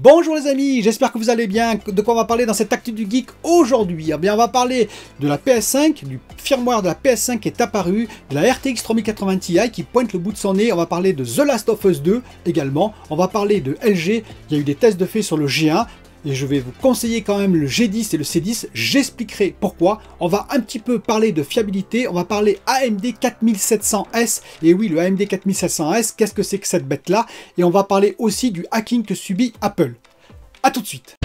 Bonjour les amis, j'espère que vous allez bien. De quoi on va parler dans cette Actu du Geek aujourd'hui? Eh bien, on va parler de la PS5, du firmware de la PS5 qui est apparu, de la RTX 3080 Ti qui pointe le bout de son nez. On va parler de The Last of Us 2 également. On va parler de LG, il y a eu des tests de fait sur le G1. Et je vais vous conseiller quand même le G10 et le C10, j'expliquerai pourquoi. On va un petit peu parler de fiabilité, on va parler AMD 4700S. Et oui, le AMD 4700S, qu'est-ce que c'est que cette bête-là? Et on va parler aussi du hacking que subit Apple. A tout de suite.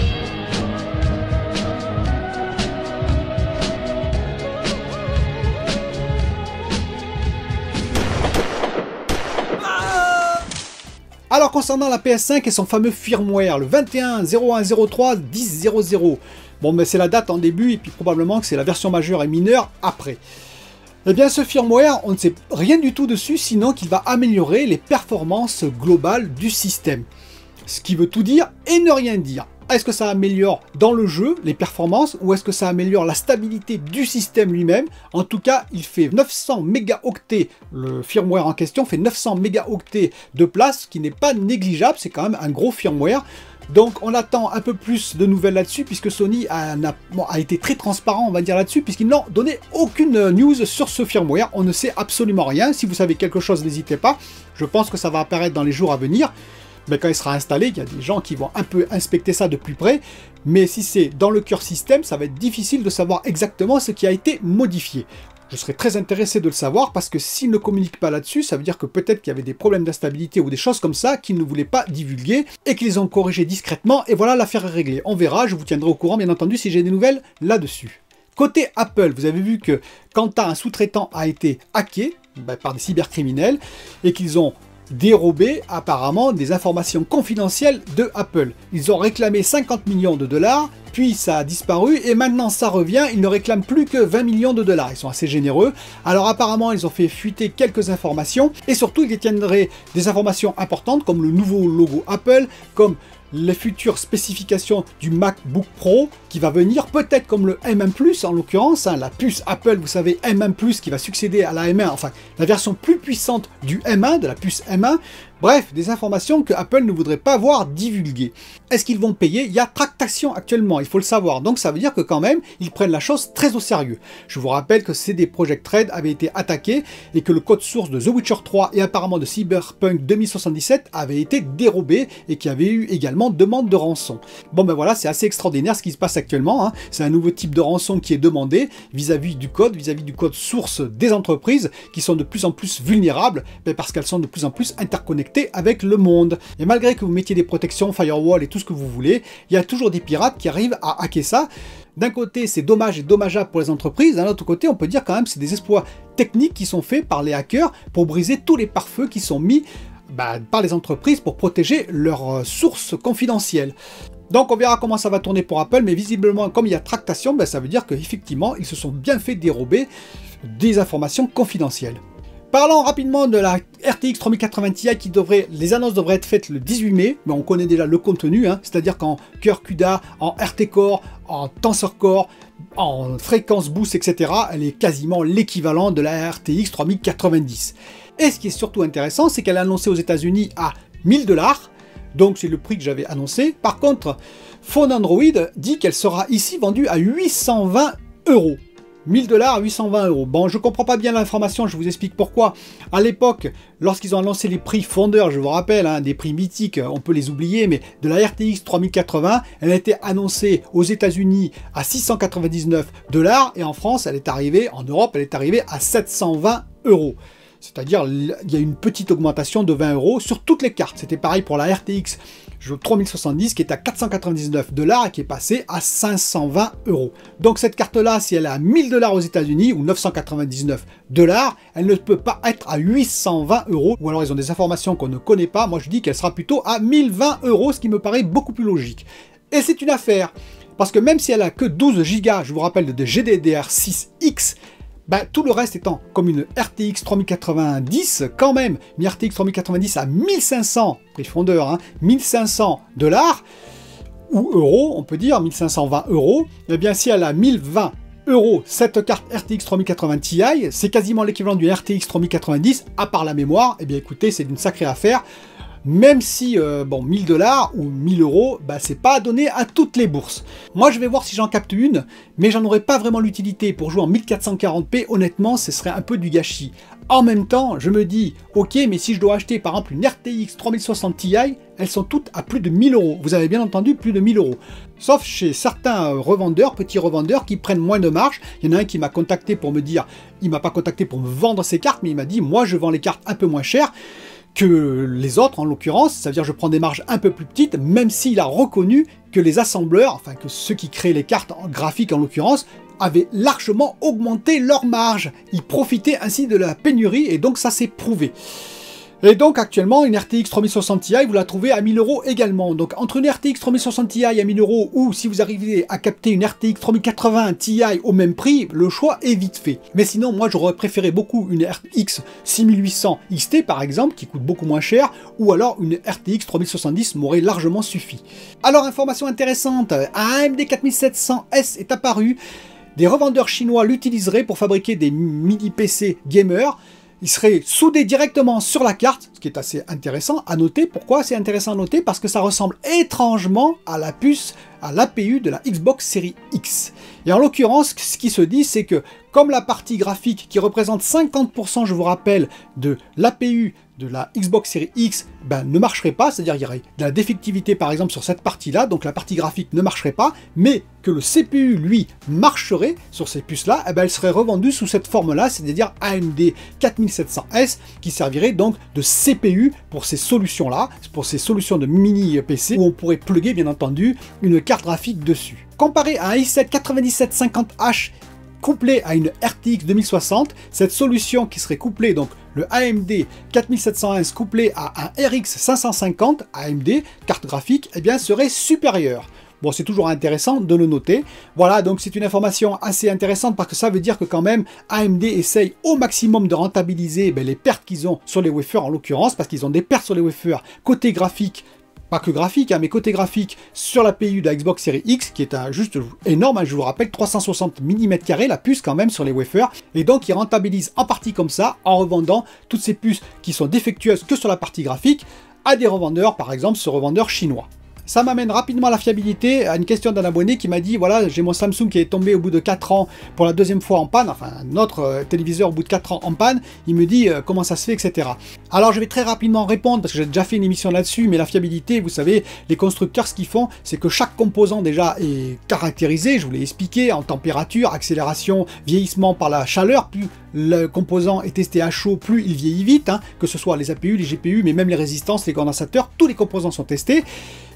Alors concernant la PS5 et son fameux firmware, le 21.01.03.10.00. Bon, mais c'est la date en début et puis probablement que c'est la version majeure et mineure après. Eh bien ce firmware, on ne sait rien du tout dessus, sinon qu'il va améliorer les performances globales du système. Ce qui veut tout dire et ne rien dire. Est-ce que ça améliore dans le jeu les performances ou est-ce que ça améliore la stabilité du système lui-même? En tout cas, il fait 900 mégaoctets, le firmware en question fait 900 mégaoctets de place, ce qui n'est pas négligeable, c'est quand même un gros firmware. Donc on attend un peu plus de nouvelles là-dessus, puisque Sony a été très transparent, on va dire là-dessus, puisqu'ils n'ont donné aucune news sur ce firmware, on ne sait absolument rien. Si vous savez quelque chose, n'hésitez pas, je pense que ça va apparaître dans les jours à venir. Mais quand il sera installé, il y a des gens qui vont un peu inspecter ça de plus près. Mais si c'est dans le cœur système, ça va être difficile de savoir exactement ce qui a été modifié. Je serais très intéressé de le savoir parce que s'ils ne communiquent pas là-dessus, ça veut dire que peut-être qu'il y avait des problèmes d'instabilité ou des choses comme ça qu'ils ne voulaient pas divulguer et qu'ils ont corrigé discrètement. Et voilà, l'affaire est réglée. On verra, je vous tiendrai au courant bien entendu si j'ai des nouvelles là-dessus. Côté Apple, vous avez vu que quand un sous-traitant a été hacké par des cybercriminels et qu'ils ont dérobé apparemment des informations confidentielles de Apple. Ils ont réclamé 50 millions de dollars, puis ça a disparu et maintenant ça revient, ils ne réclament plus que 20 millions de dollars. Ils sont assez généreux. Alors apparemment ils ont fait fuiter quelques informations et surtout ils détiendraient des informations importantes comme le nouveau logo Apple, comme les futures spécifications du MacBook Pro qui va venir, peut-être comme le M1+, en l'occurrence, la puce Apple, vous savez, M1+, qui va succéder à la M1, enfin, la version plus puissante du M1, de la puce M1. Bref, des informations que Apple ne voudrait pas voir divulguées. Est-ce qu'ils vont payer? Il y a tractation actuellement, il faut le savoir. Donc ça veut dire que quand même, ils prennent la chose très au sérieux. Je vous rappelle que CD Projekt Red avait été attaqué et que le code source de The Witcher 3 et apparemment de Cyberpunk 2077 avait été dérobé et qu'il y avait eu également demande de rançon. Bon ben voilà, c'est assez extraordinaire ce qui se passe actuellement. Hein. C'est un nouveau type de rançon qui est demandé vis-à-vis du code source des entreprises qui sont de plus en plus vulnérables parce qu'elles sont de plus en plus interconnectées avec le monde. Et malgré que vous mettiez des protections, firewall et tout ce que vous voulez, il y a toujours des pirates qui arrivent à hacker ça. D'un côté, c'est dommage et dommageable pour les entreprises. D'un autre côté, on peut dire quand même que c'est des exploits techniques qui sont faits par les hackers pour briser tous les pare-feux qui sont mis par les entreprises pour protéger leurs sources confidentielles. Donc on verra comment ça va tourner pour Apple, mais visiblement, comme il y a tractation, ça veut dire qu'effectivement, ils se sont bien fait dérober des informations confidentielles. Parlons rapidement de la RTX 3080 Ti les annonces devraient être faites le 18 mai, mais on connaît déjà le contenu, hein, c'est-à-dire qu'en cœur CUDA, en RT Core, en Tensor Core, en fréquence boost, etc., elle est quasiment l'équivalent de la RTX 3090. Et ce qui est surtout intéressant, c'est qu'elle est annoncée aux États-Unis à 1000 $, donc c'est le prix que j'avais annoncé. Par contre, Phone Android dit qu'elle sera ici vendue à 820 €. 1000 $, 820 €. Bon, je comprends pas bien l'information, je vous explique pourquoi. À l'époque, lorsqu'ils ont annoncé les prix fondeurs, je vous rappelle, hein, des prix mythiques, on peut les oublier, mais de la RTX 3080, elle a été annoncée aux États-Unis à 699 $ et en France, elle est arrivée, en Europe, elle est arrivée à 720 €. C'est-à-dire, il y a une petite augmentation de 20 € sur toutes les cartes. C'était pareil pour la RTX 3070 qui est à 499 $ et qui est passée à 520 €. Donc cette carte-là, si elle est à 1000 $ aux États-Unis ou 999 $, elle ne peut pas être à 820 €. Ou alors ils ont des informations qu'on ne connaît pas. Moi je dis qu'elle sera plutôt à 1020 €, ce qui me paraît beaucoup plus logique. Et c'est une affaire, parce que même si elle a que 12 Go, je vous rappelle, de GDDR6X, tout le reste étant comme une RTX 3090, quand même, une RTX 3090 à 1500, prix fondeur, hein, 1500 $, ou euros, on peut dire, 1520 €, et bien si elle a 1020 €, cette carte RTX 3080 Ti, c'est quasiment l'équivalent d'une RTX 3090, à part la mémoire, et bien écoutez, c'est une sacrée affaire. Même si, bon, 1000 $ ou 1000 €, bah, c'est pas donné à toutes les bourses. Moi, je vais voir si j'en capte une, mais j'en aurais pas vraiment l'utilité pour jouer en 1440p. Honnêtement, ce serait un peu du gâchis. En même temps, je me dis, ok, mais si je dois acheter par exemple une RTX 3060 Ti, elles sont toutes à plus de 1000 €. Vous avez bien entendu, plus de 1000 €. Sauf chez certains revendeurs, petits revendeurs, qui prennent moins de marge. Il y en a un qui m'a contacté pour me dire, il m'a pas contacté pour me vendre ses cartes, mais il m'a dit, moi je vends les cartes un peu moins chères que les autres en l'occurrence, ça veut dire je prends des marges un peu plus petites, même s'il a reconnu que les assembleurs, enfin que ceux qui créent les cartes graphiques en l'occurrence, avaient largement augmenté leurs marges. Ils profitaient ainsi de la pénurie et donc ça s'est prouvé. Et donc actuellement, une RTX 3060 Ti, vous la trouvez à 1000 € également. Donc entre une RTX 3060 Ti à 1000 € ou si vous arrivez à capter une RTX 3080 Ti au même prix, le choix est vite fait. Mais sinon, moi j'aurais préféré beaucoup une RTX 6800 XT par exemple, qui coûte beaucoup moins cher, ou alors une RTX 3070 m'aurait largement suffi. Alors information intéressante, un AMD 4700S est apparu. Des revendeurs chinois l'utiliseraient pour fabriquer des mini PC gamers. Il serait soudé directement sur la carte, ce qui est assez intéressant à noter. Pourquoi c'est intéressant à noter? Parce que ça ressemble étrangement à la puce, à l'APU de la Xbox Series X. Et en l'occurrence, ce qui se dit, c'est que comme la partie graphique qui représente 50%, je vous rappelle, de l'APU de la Xbox Series X ne marcherait pas, c'est-à-dire il y aurait de la défectivité par exemple sur cette partie-là, donc la partie graphique ne marcherait pas, mais que le CPU, lui, marcherait sur ces puces-là, elle serait revendue sous cette forme-là, c'est-à-dire AMD 4700S, qui servirait donc de CPU pour ces solutions-là, pour ces solutions de mini-PC, où on pourrait plugger, bien entendu, une carte graphique dessus. Comparé à un i7 9750H couplé à une RTX 2060, cette solution qui serait couplée, donc le AMD 4700S couplé à un RX 550 AMD, carte graphique, eh bien serait supérieure. Bon, c'est toujours intéressant de le noter. Voilà, donc c'est une information assez intéressante parce que ça veut dire que quand même AMD essaye au maximum de rentabiliser les pertes qu'ils ont sur les wafers en l'occurrence, parce qu'ils ont des pertes sur les wafers côté graphique, pas que graphique, mais côté graphique sur la PU de la Xbox Series X, qui est juste énorme, je vous rappelle, 360 mm2 la puce quand même sur les wafers, et donc ils rentabilisent en partie comme ça, en revendant toutes ces puces qui sont défectueuses que sur la partie graphique, à des revendeurs, par exemple ce revendeur chinois. Ça m'amène rapidement à la fiabilité, à une question d'un abonné qui m'a dit, voilà, j'ai mon Samsung qui est tombé au bout de 4 ans pour la deuxième fois en panne, enfin notre téléviseur au bout de 4 ans en panne, il me dit comment ça se fait, etc. Alors je vais très rapidement répondre, parce que j'ai déjà fait une émission là-dessus, mais la fiabilité, vous savez, les constructeurs, ce qu'ils font, c'est que chaque composant déjà est caractérisé, je vous l'ai expliqué, en température, accélération, vieillissement par la chaleur, plus le composant est testé à chaud, plus il vieillit vite, que ce soit les APU, les GPU, mais même les résistances, les condensateurs, tous les composants sont testés.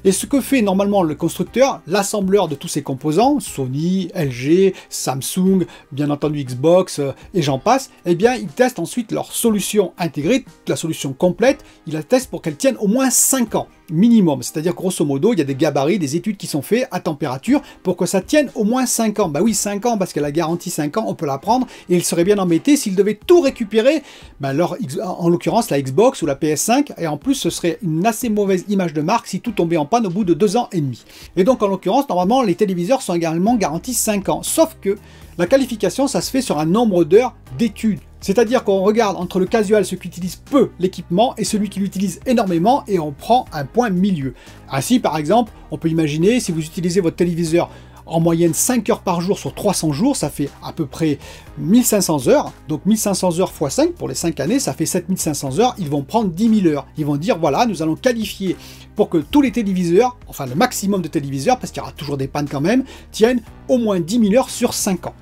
Et ce que fait normalement le constructeur, l'assembleur de tous ces composants, Sony, LG, Samsung, bien entendu Xbox et j'en passe, eh bien ils testent ensuite leur solution intégrée, la solution complète, ils la testent pour qu'elle tienne au moins 5 ans. Minimum, c'est-à-dire grosso modo, il y a des gabarits, des études qui sont faites à température pour que ça tienne au moins 5 ans. Bah oui, 5 ans, parce que la garantie 5 ans, on peut la prendre, et ils seraient bien embêtés s'ils devaient tout récupérer, en l'occurrence la Xbox ou la PS5, et en plus ce serait une assez mauvaise image de marque si tout tombait en panne au bout de 2 ans et demi. Et donc en l'occurrence, normalement, les téléviseurs sont également garantis 5 ans, sauf que la qualification, ça se fait sur un nombre d'heures d'études. C'est-à-dire qu'on regarde entre le casual, ceux qui utilisent peu l'équipement, et celui qui l'utilise énormément, et on prend un point milieu. Ainsi, par exemple, on peut imaginer, si vous utilisez votre téléviseur en moyenne 5 heures par jour sur 300 jours, ça fait à peu près 1500 heures. Donc 1500 heures x 5 pour les 5 années, ça fait 7500 heures. Ils vont prendre 10 000 heures. Ils vont dire, voilà, nous allons qualifier pour que tous les téléviseurs, enfin le maximum de téléviseurs, parce qu'il y aura toujours des pannes quand même, tiennent au moins 10 000 heures sur 5 ans.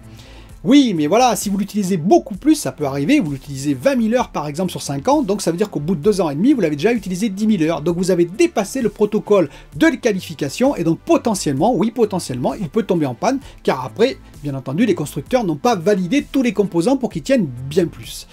Oui, mais voilà, si vous l'utilisez beaucoup plus, ça peut arriver, vous l'utilisez 20 000 heures par exemple sur 5 ans, donc ça veut dire qu'au bout de 2 ans et demi, vous l'avez déjà utilisé 10 000 heures. Donc vous avez dépassé le protocole de qualification, et donc potentiellement, oui potentiellement, il peut tomber en panne, car après, bien entendu, les constructeurs n'ont pas validé tous les composants pour qu'ils tiennent bien plus.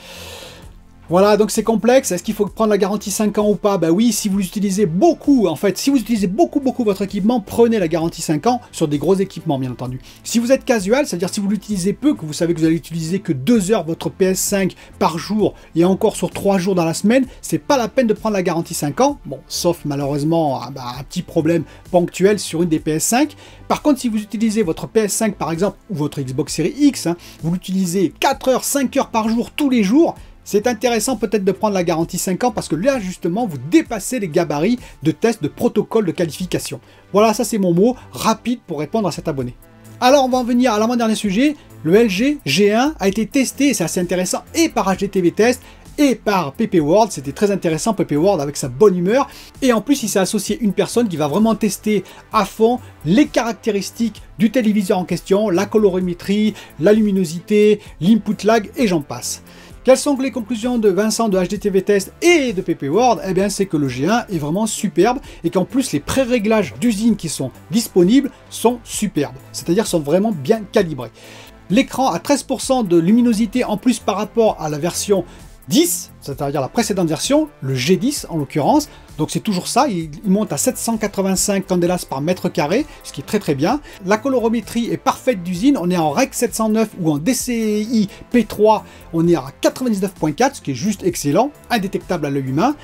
Voilà, donc c'est complexe. Est-ce qu'il faut prendre la garantie 5 ans ou pas? Bah oui, si vous utilisez beaucoup, en fait, si vous utilisez beaucoup votre équipement, prenez la garantie 5 ans sur des gros équipements, bien entendu. Si vous êtes casual, c'est-à-dire si vous l'utilisez peu, que vous savez que vous allez utiliser que 2 heures votre PS5 par jour, et encore sur 3 jours dans la semaine, c'est pas la peine de prendre la garantie 5 ans. Bon, sauf malheureusement un petit problème ponctuel sur une des PS5. Par contre, si vous utilisez votre PS5 par exemple, ou votre Xbox Series X, vous l'utilisez 4 heures, 5 heures par jour, tous les jours, c'est intéressant peut-être de prendre la garantie 5 ans parce que là, justement, vous dépassez les gabarits de tests de protocole de qualification. Voilà, ça c'est mon mot rapide pour répondre à cet abonné. Alors, on va en venir à l'avant-dernier sujet. Le LG G1 a été testé, c'est assez intéressant, et par HDTV Test, et par PP World. C'était très intéressant, PP World, avec sa bonne humeur. Et en plus, il s'est associé une personne qui va vraiment tester à fond les caractéristiques du téléviseur en question, la colorimétrie, la luminosité, l'input lag, et j'en passe. Quelles sont les conclusions de Vincent de HDTV Test et de PP World? Eh bien, c'est que le G1 est vraiment superbe et qu'en plus, les pré-réglages d'usine qui sont disponibles sont superbes. C'est-à-dire sont vraiment bien calibrés. L'écran a 13% de luminosité en plus par rapport à la version 10, c'est-à-dire la précédente version, le G10 en l'occurrence. Donc c'est toujours ça, il monte à 785 candelas par mètre carré, ce qui est très très bien. La colorimétrie est parfaite d'usine, on est en REC 709 ou en DCI P3, on est à 99.4, ce qui est juste excellent, indétectable à l'œil humain.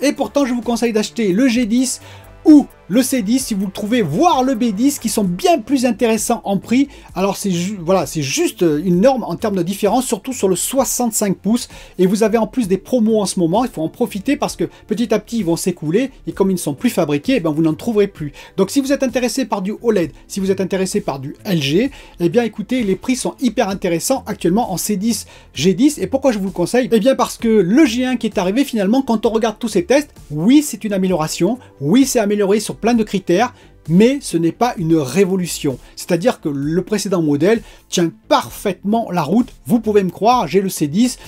Et pourtant je vous conseille d'acheter le G10 ou le C10 si vous le trouvez, voire le B10 qui sont bien plus intéressants en prix. Alors c'est voilà, c'est juste une norme en termes de différence, surtout sur le 65 pouces. Et vous avez en plus des promos en ce moment, il faut en profiter parce que petit à petit ils vont s'écouler et comme ils ne sont plus fabriqués, eh bien, vous n'en trouverez plus. Donc si vous êtes intéressé par du OLED, si vous êtes intéressé par du LG, eh bien écoutez, les prix sont hyper intéressants actuellement en C10, G10. Et pourquoi je vous le conseille? Eh bien parce que le G1 qui est arrivé finalement, quand on regarde tous ces tests, oui c'est une amélioration, oui c'est amélioré sur plein de critères, mais ce n'est pas une révolution. C'est-à-dire que le précédent modèle tient parfaitement la route. Vous pouvez me croire, j'ai le C10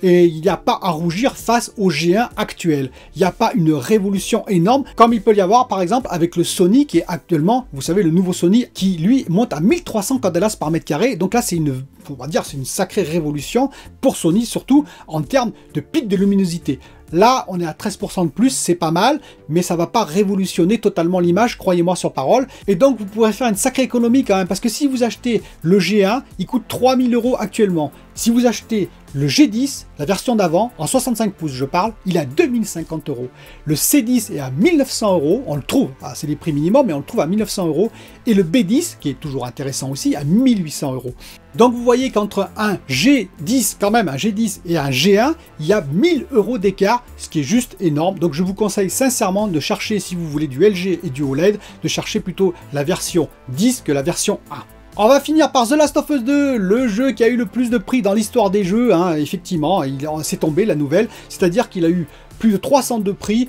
et il n'y a pas à rougir face au G1 actuel. Il n'y a pas une révolution énorme comme il peut y avoir par exemple avec le Sony qui est actuellement, vous savez, le nouveau Sony qui lui monte à 1300 candelas par mètre carré. Donc là c'est une, on va dire, c'est une sacrée révolution pour Sony, surtout en termes de pic de luminosité. Là, on est à 13% de plus, c'est pas mal, mais ça va pas révolutionner totalement l'image, croyez-moi sur parole. Et donc, vous pourrez faire une sacrée économie quand même, parce que si vous achetez le G1, il coûte 3000 € actuellement. Si vous achetez le G10, la version d'avant, en 65 pouces je parle, il est à 2050 €. Le C10 est à 1900 €, on le trouve, c'est les prix minimum, mais on le trouve à 1900 €. Et le B10, qui est toujours intéressant aussi, à 1800 €. Donc vous voyez qu'entre un G10, quand même un G10 et un G1, il y a 1000 € d'écart, ce qui est juste énorme. Donc je vous conseille sincèrement de chercher, si vous voulez du LG et du OLED, de chercher plutôt la version 10 que la version 1. On va finir par The Last of Us 2, le jeu qui a eu le plus de prix dans l'histoire des jeux. Effectivement, c'est tombé la nouvelle, c'est-à-dire qu'il a eu plus de 302 prix,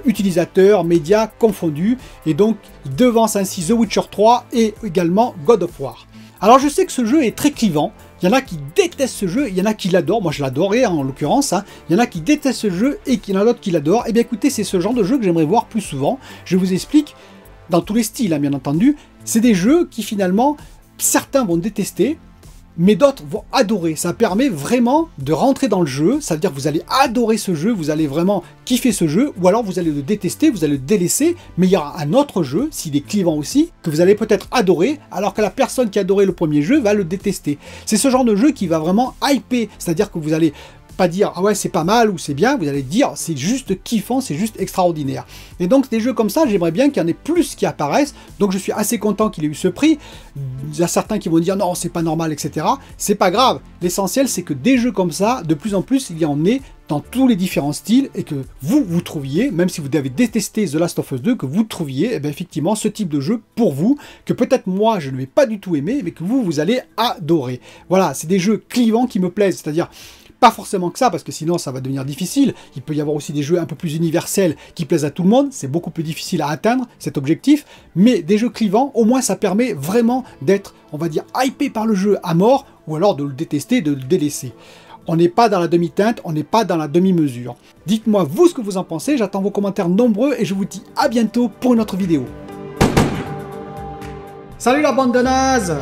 utilisateurs, médias confondus, et donc il devance ainsi The Witcher 3 et également God of War. Alors je sais que ce jeu est très clivant, il y en a qui détestent ce jeu, il y en a qui l'adorent, moi je l'adorais en l'occurrence, il y en a qui détestent ce jeu et il y en a d'autres qui l'adorent. Et bien écoutez, c'est ce genre de jeu que j'aimerais voir plus souvent, je vous explique, dans tous les styles bien entendu, c'est des jeux qui finalement, certains vont détester, mais d'autres vont adorer. Ça permet vraiment de rentrer dans le jeu, ça veut dire que vous allez adorer ce jeu, vous allez vraiment kiffer ce jeu, ou alors vous allez le détester, vous allez le délaisser, mais il y aura un autre jeu, s'il est clivant aussi, que vous allez peut-être adorer, alors que la personne qui adorait le premier jeu va le détester. C'est ce genre de jeu qui va vraiment hyper, c'est-à-dire que vous allez pas dire ah ouais c'est pas mal ou c'est bien, vous allez dire c'est juste kiffant, c'est juste extraordinaire. Et donc des jeux comme ça, j'aimerais bien qu'il y en ait plus qui apparaissent, donc je suis assez content qu'il ait eu ce prix. Il y a certains qui vont dire non c'est pas normal, etc. C'est pas grave, l'essentiel c'est que des jeux comme ça, de plus en plus il y en ait dans tous les différents styles et que vous trouviez, même si vous avez détesté The Last of Us 2, que vous trouviez eh bien, effectivement ce type de jeu pour vous, que peut-être moi je ne vais pas du tout aimer, mais que vous allez adorer. Voilà, c'est des jeux clivants qui me plaisent, c'est-à-dire pas forcément que ça, parce que sinon ça va devenir difficile. Il peut y avoir aussi des jeux un peu plus universels qui plaisent à tout le monde, c'est beaucoup plus difficile à atteindre cet objectif, mais des jeux clivants, au moins ça permet vraiment d'être, on va dire, hypé par le jeu à mort, ou alors de le détester, de le délaisser. On n'est pas dans la demi-teinte, on n'est pas dans la demi-mesure. Dites-moi vous ce que vous en pensez, j'attends vos commentaires nombreux et je vous dis à bientôt pour une autre vidéo. Salut la bande de nazes!